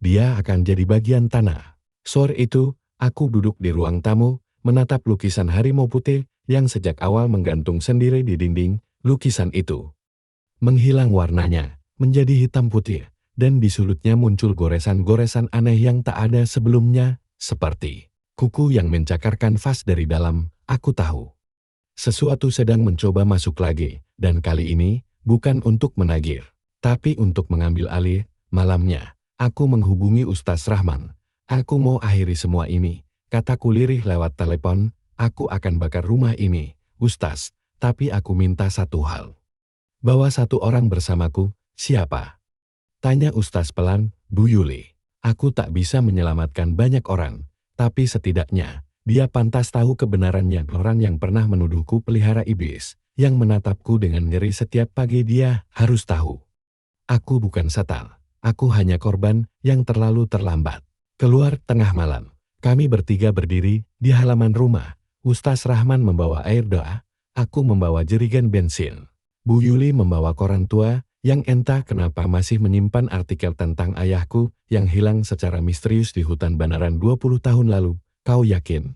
dia akan jadi bagian tanah. Sore itu, aku duduk di ruang tamu, menatap lukisan harimau putih yang sejak awal menggantung sendiri di dinding. Lukisan itu menghilang warnanya, menjadi hitam putih, dan di sulutnya muncul goresan-goresan aneh yang tak ada sebelumnya, seperti kuku yang mencakarkan vas dari dalam. Aku tahu sesuatu sedang mencoba masuk lagi, dan kali ini bukan untuk menagih, tapi untuk mengambil alih. Malamnya, aku menghubungi Ustaz Rahman. Aku mau akhiri semua ini, kataku lirih lewat telepon. Aku akan bakar rumah ini, Ustaz, tapi aku minta satu hal. Bawa satu orang bersamaku. Siapa? Tanya Ustaz pelan. Bu Yuli. Aku tak bisa menyelamatkan banyak orang, tapi setidaknya dia pantas tahu kebenarannya. Orang yang pernah menuduhku pelihara iblis, yang menatapku dengan ngeri setiap pagi, dia harus tahu. Aku bukan setan, aku hanya korban yang terlalu terlambat. Keluar tengah malam, kami bertiga berdiri di halaman rumah. Ustaz Rahman membawa air doa, aku membawa jerigen bensin. Bu Yuli membawa koran tua, yang entah kenapa masih menyimpan artikel tentang ayahku yang hilang secara misterius di hutan Banaran 20 tahun lalu. Kau yakin?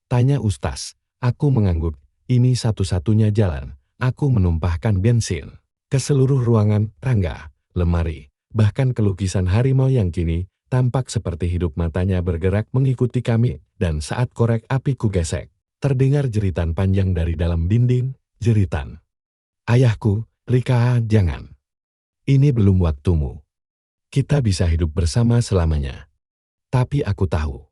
Tanya Ustaz. Aku mengangguk. Ini satu-satunya jalan. Aku menumpahkan bensin ke seluruh ruangan, tangga, lemari, bahkan ke lukisan harimau yang kini tampak seperti hidup. Matanya bergerak mengikuti kami, dan saat korek api ku gesek, terdengar jeritan panjang dari dalam dinding. Jeritan ayahku. Rika, jangan. Ini belum waktumu. Kita bisa hidup bersama selamanya. Tapi aku tahu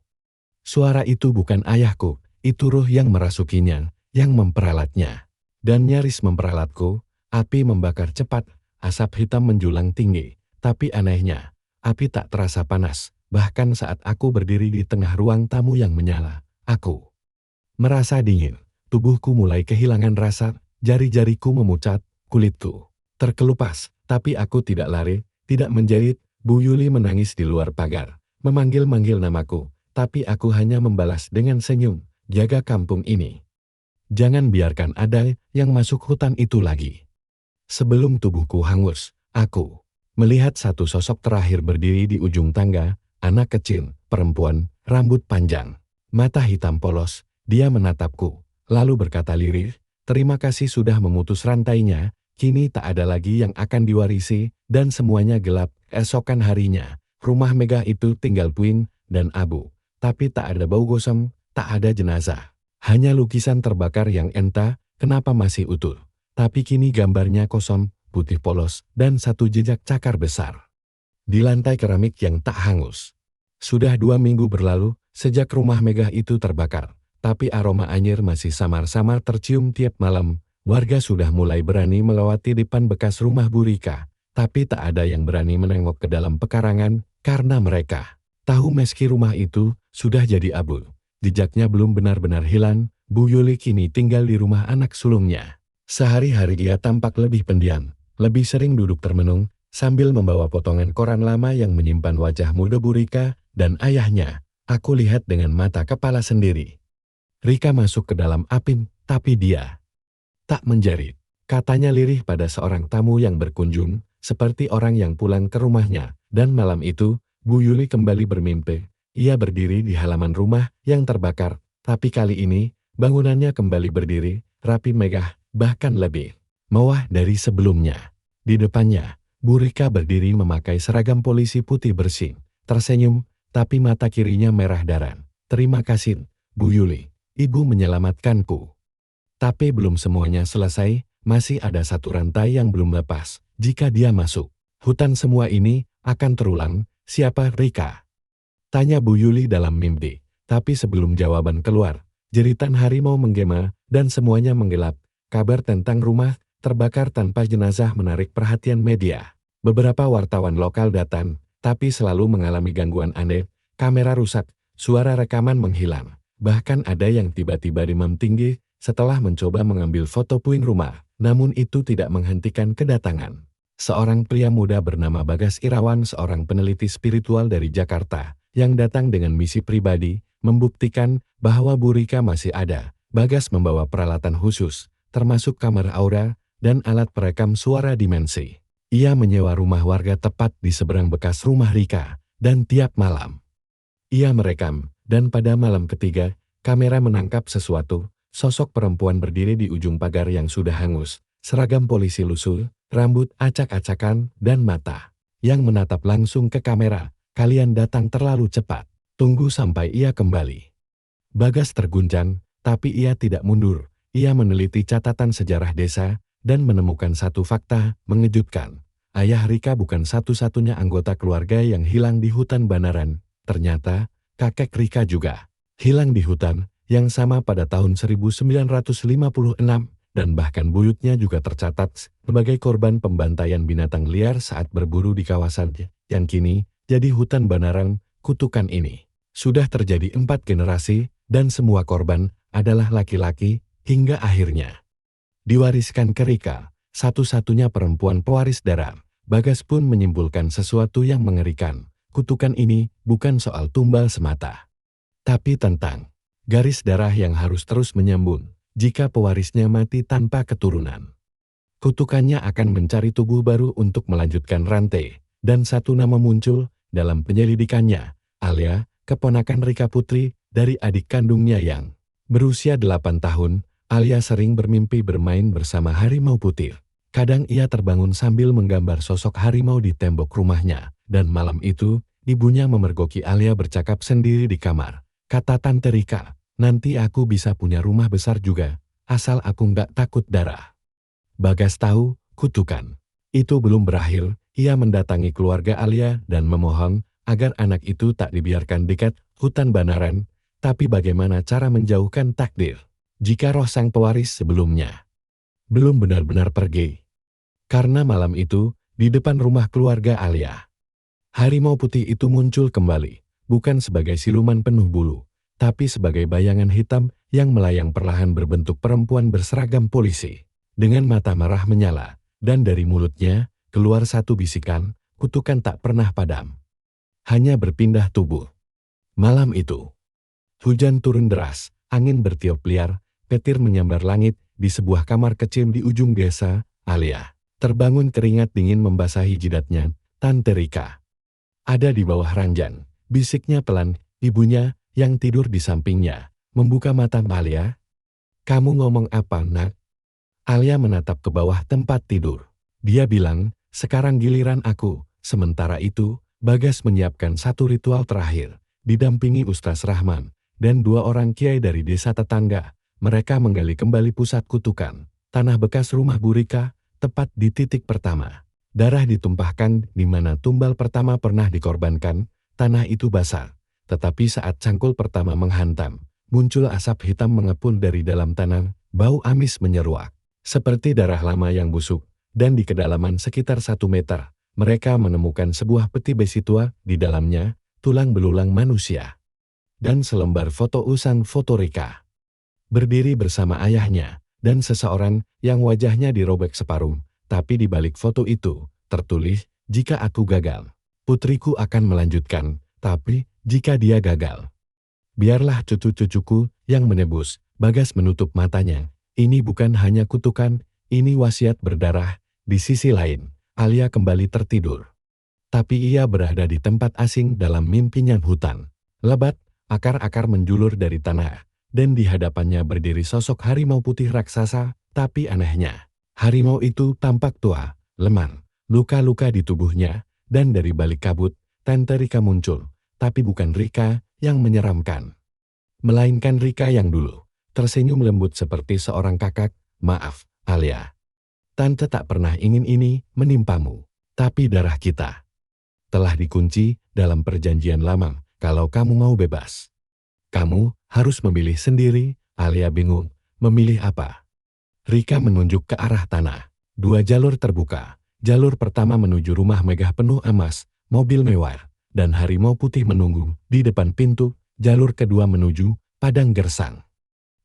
suara itu bukan ayahku, itu ruh yang merasukinya, yang memperalatnya. Dan nyaris memperalatku. Api membakar cepat, asap hitam menjulang tinggi. Tapi anehnya, api tak terasa panas. Bahkan saat aku berdiri di tengah ruang tamu yang menyala, aku Merasa dingin, tubuhku mulai kehilangan rasa, jari-jariku memucat, kulitku terkelupas, tapi aku tidak lari, tidak menjerit. Bu Yuli menangis di luar pagar, memanggil-manggil namaku, tapi aku hanya membalas dengan senyum, jaga kampung ini. Jangan biarkan ada yang masuk hutan itu lagi. Sebelum tubuhku hangus, aku melihat satu sosok terakhir berdiri di ujung tangga, anak kecil, perempuan, rambut panjang, mata hitam polos. Dia menatapku, lalu berkata lirih, "Terima kasih sudah memutus rantainya, kini tak ada lagi yang akan diwarisi, dan semuanya gelap." Esokan harinya, rumah megah itu tinggal puing dan abu, tapi tak ada bau gosong, tak ada jenazah. Hanya lukisan terbakar yang entah kenapa masih utuh, tapi kini gambarnya kosong, putih polos, dan satu jejak cakar besar di lantai keramik yang tak hangus. Sudah 2 minggu berlalu sejak rumah megah itu terbakar, tapi aroma anyir masih samar-samar tercium tiap malam. Warga sudah mulai berani melewati depan bekas rumah Bu Rika, tapi tak ada yang berani menengok ke dalam pekarangan karena mereka tahu meski rumah itu sudah jadi abu, jejaknya belum benar-benar hilang. Bu Yuli kini tinggal di rumah anak sulungnya. Sehari-hari ia tampak lebih pendiam, lebih sering duduk termenung, sambil membawa potongan koran lama yang menyimpan wajah muda Bu Rika dan ayahnya. Aku lihat dengan mata kepala sendiri. Rika masuk ke dalam apim, tapi dia tak menjerit. Katanya lirih pada seorang tamu yang berkunjung, seperti orang yang pulang ke rumahnya. Dan malam itu, Bu Yuli kembali bermimpi. Ia berdiri di halaman rumah yang terbakar, tapi kali ini, bangunannya kembali berdiri, rapi megah, bahkan lebih mewah dari sebelumnya. Di depannya, Bu Rika berdiri memakai seragam polisi putih bersih, tersenyum, tapi mata kirinya merah darah. "Terima kasih, Bu Yuli, Ibu menyelamatkanku." Tapi belum semuanya selesai, masih ada satu rantai yang belum lepas. Jika dia masuk hutan, semua ini akan terulang. "Siapa Rika?" tanya Bu Yuli dalam mimpi. Tapi sebelum jawaban keluar, jeritan harimau menggema dan semuanya menggelap. Kabar tentang rumah terbakar tanpa jenazah menarik perhatian media. Beberapa wartawan lokal datang, tapi selalu mengalami gangguan aneh. Kamera rusak, suara rekaman menghilang. Bahkan ada yang tiba-tiba demam tinggi setelah mencoba mengambil foto puing rumah, namun itu tidak menghentikan kedatangan seorang pria muda bernama Bagas Irawan, seorang peneliti spiritual dari Jakarta, yang datang dengan misi pribadi, membuktikan bahwa Bu Rika masih ada. Bagas membawa peralatan khusus, termasuk kamera aura dan alat perekam suara dimensi. Ia menyewa rumah warga tepat di seberang bekas rumah Rika, dan tiap malam ia merekam, dan pada malam ketiga, kamera menangkap sesuatu. Sosok perempuan berdiri di ujung pagar yang sudah hangus, seragam polisi lusuh, rambut acak-acakan, dan mata yang menatap langsung ke kamera. "Kalian datang terlalu cepat, tunggu sampai ia kembali." Bagas terguncang, tapi ia tidak mundur. Ia meneliti catatan sejarah desa, dan menemukan satu fakta mengejutkan. Ayah Rika bukan satu-satunya anggota keluarga yang hilang di hutan Banaran. Ternyata, kakek Rika juga hilang di hutan yang sama pada tahun 1956, dan bahkan buyutnya juga tercatat sebagai korban pembantaian binatang liar saat berburu di kawasan yang kini jadi hutan Banaran. Kutukan ini sudah terjadi 4 generasi, dan semua korban adalah laki-laki, hingga akhirnya diwariskan ke Rika, satu-satunya perempuan pewaris darah. Bagas pun menyimpulkan sesuatu yang mengerikan. Kutukan ini bukan soal tumbal semata, tapi tentang garis darah yang harus terus menyambung jika pewarisnya mati tanpa keturunan. Kutukannya akan mencari tubuh baru untuk melanjutkan rantai, dan satu nama muncul dalam penyelidikannya, Alia, keponakan Rika Putri dari adik kandungnya yang berusia 8 tahun. Alia sering bermimpi bermain bersama harimau putih. Kadang ia terbangun sambil menggambar sosok harimau di tembok rumahnya, dan malam itu, ibunya memergoki Alia bercakap sendiri di kamar. Kata Tante Rika, "Nanti aku bisa punya rumah besar juga, asal aku nggak takut darah." Bagas tahu, kutukan itu belum berakhir. Ia mendatangi keluarga Alia dan memohon agar anak itu tak dibiarkan dekat hutan Banaran. Tapi bagaimana cara menjauhkan takdir jika roh sang pewaris sebelumnya belum benar-benar pergi? Karena malam itu, di depan rumah keluarga Alia, harimau putih itu muncul kembali, bukan sebagai siluman penuh bulu, tapi sebagai bayangan hitam yang melayang perlahan berbentuk perempuan berseragam polisi. Dengan mata merah menyala, dan dari mulutnya keluar satu bisikan, kutukan tak pernah padam. Hanya berpindah tubuh. Malam itu, hujan turun deras, angin bertiup liar, petir menyambar langit di sebuah kamar kecil di ujung desa. Alia terbangun, keringat dingin membasahi jidatnya. Tante Rika ada di bawah ranjang, bisiknya pelan. Ibunya yang tidur di sampingnya membuka mata. Alia, kamu ngomong apa, nak? Alia menatap ke bawah tempat tidur. Dia bilang, sekarang giliran aku. Sementara itu, Bagas menyiapkan satu ritual terakhir, didampingi Ustaz Rahman dan dua orang kiai dari desa tetangga. Mereka menggali kembali pusat kutukan, tanah bekas rumah Bu Rika, tepat di titik pertama. Darah ditumpahkan di mana tumbal pertama pernah dikorbankan. Tanah itu basah, tetapi saat cangkul pertama menghantam, muncul asap hitam mengepul dari dalam tanah. Bau amis menyeruak, seperti darah lama yang busuk. Dan di kedalaman sekitar 1 meter, mereka menemukan sebuah peti besi tua, di dalamnya tulang belulang manusia dan selembar foto usang foto Rika. Berdiri bersama ayahnya dan seseorang yang wajahnya dirobek separuh, tapi di balik foto itu tertulis, jika aku gagal, putriku akan melanjutkan, tapi jika dia gagal, biarlah cucu-cucuku yang menebus. Bagas menutup matanya. Ini bukan hanya kutukan, ini wasiat berdarah. Di sisi lain, Alia kembali tertidur. Tapi ia berada di tempat asing dalam mimpinya. Hutan lebat, akar-akar menjulur dari tanah, dan di hadapannya berdiri sosok harimau putih raksasa. Tapi anehnya, harimau itu tampak tua, lemah, luka-luka di tubuhnya, dan dari balik kabut, Tante Rika muncul. Tapi bukan Rika yang menyeramkan, melainkan Rika yang dulu. Tersenyum lembut seperti seorang kakak. Maaf, Alia. Tante tak pernah ingin ini menimpamu. Tapi darah kita telah dikunci dalam perjanjian lama. Kalau kamu mau bebas, kamu harus memilih sendiri. Alia bingung. Memilih apa? Rika menunjuk ke arah tanah. 2 jalur terbuka. Jalur pertama menuju rumah megah penuh emas, mobil mewah, dan harimau putih menunggu di depan pintu. Jalur kedua menuju padang gersang.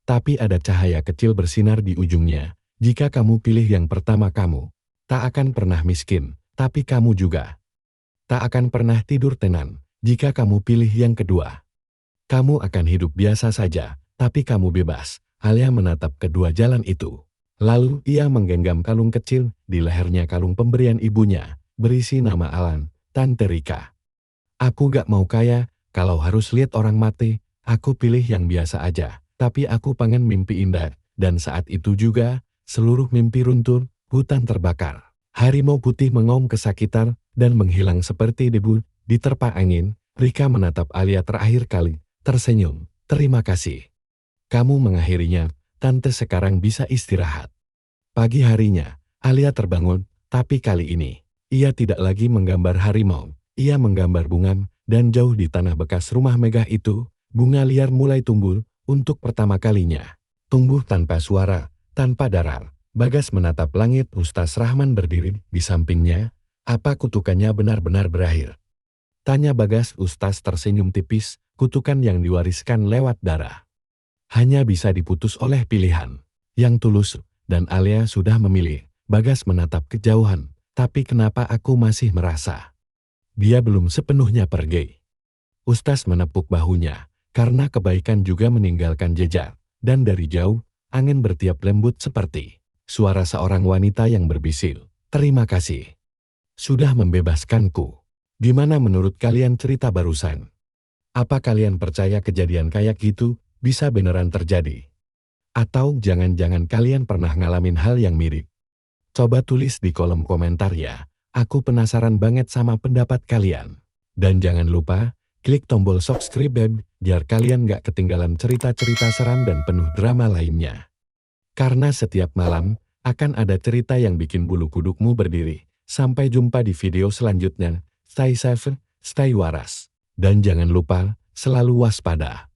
Tapi ada cahaya kecil bersinar di ujungnya. Jika kamu pilih yang pertama, kamu tak akan pernah miskin, tapi kamu juga tak akan pernah tidur tenang. Jika kamu pilih yang kedua, kamu akan hidup biasa saja, tapi kamu bebas. Alia menatap kedua jalan itu. Lalu ia menggenggam kalung kecil, di lehernya kalung pemberian ibunya, berisi nama Alan, Tante Rika. Aku gak mau kaya, kalau harus lihat orang mati, aku pilih yang biasa aja. Tapi aku pengen mimpi indah, dan saat itu juga, seluruh mimpi runtuh. Hutan terbakar. Harimau putih mengaum kesakitan, dan menghilang seperti debu. Diterpa angin, Rika menatap Alia terakhir kali, tersenyum. Terima kasih. Kamu mengakhirinya, Tante sekarang bisa istirahat. Pagi harinya, Alia terbangun, tapi kali ini, ia tidak lagi menggambar harimau. Ia menggambar bunga, dan jauh di tanah bekas rumah megah itu, bunga liar mulai tumbuh. Untuk pertama kalinya, tumbuh tanpa suara, tanpa darah. Bagas menatap langit. Ustaz Rahman berdiri di sampingnya. Apa kutukannya benar-benar berakhir? Tanya Bagas. Ustaz tersenyum tipis. Kutukan yang diwariskan lewat darah hanya bisa diputus oleh pilihan yang tulus, dan Alia sudah memilih. Bagas menatap kejauhan. Tapi kenapa aku masih merasa dia belum sepenuhnya pergi? Ustaz menepuk bahunya. Karena kebaikan juga meninggalkan jejak, dan dari jauh, angin bertiup lembut seperti suara seorang wanita yang berbisil. Terima kasih sudah membebaskanku. Gimana menurut kalian cerita barusan? Apa kalian percaya kejadian kayak gitu bisa beneran terjadi? Atau jangan-jangan kalian pernah ngalamin hal yang mirip? Coba tulis di kolom komentar ya. Aku penasaran banget sama pendapat kalian. Dan jangan lupa, klik tombol subscribe biar kalian gak ketinggalan cerita-cerita seram dan penuh drama lainnya. Karena setiap malam, akan ada cerita yang bikin bulu kudukmu berdiri. Sampai jumpa di video selanjutnya. Stay safe, stay waras. Dan jangan lupa, selalu waspada.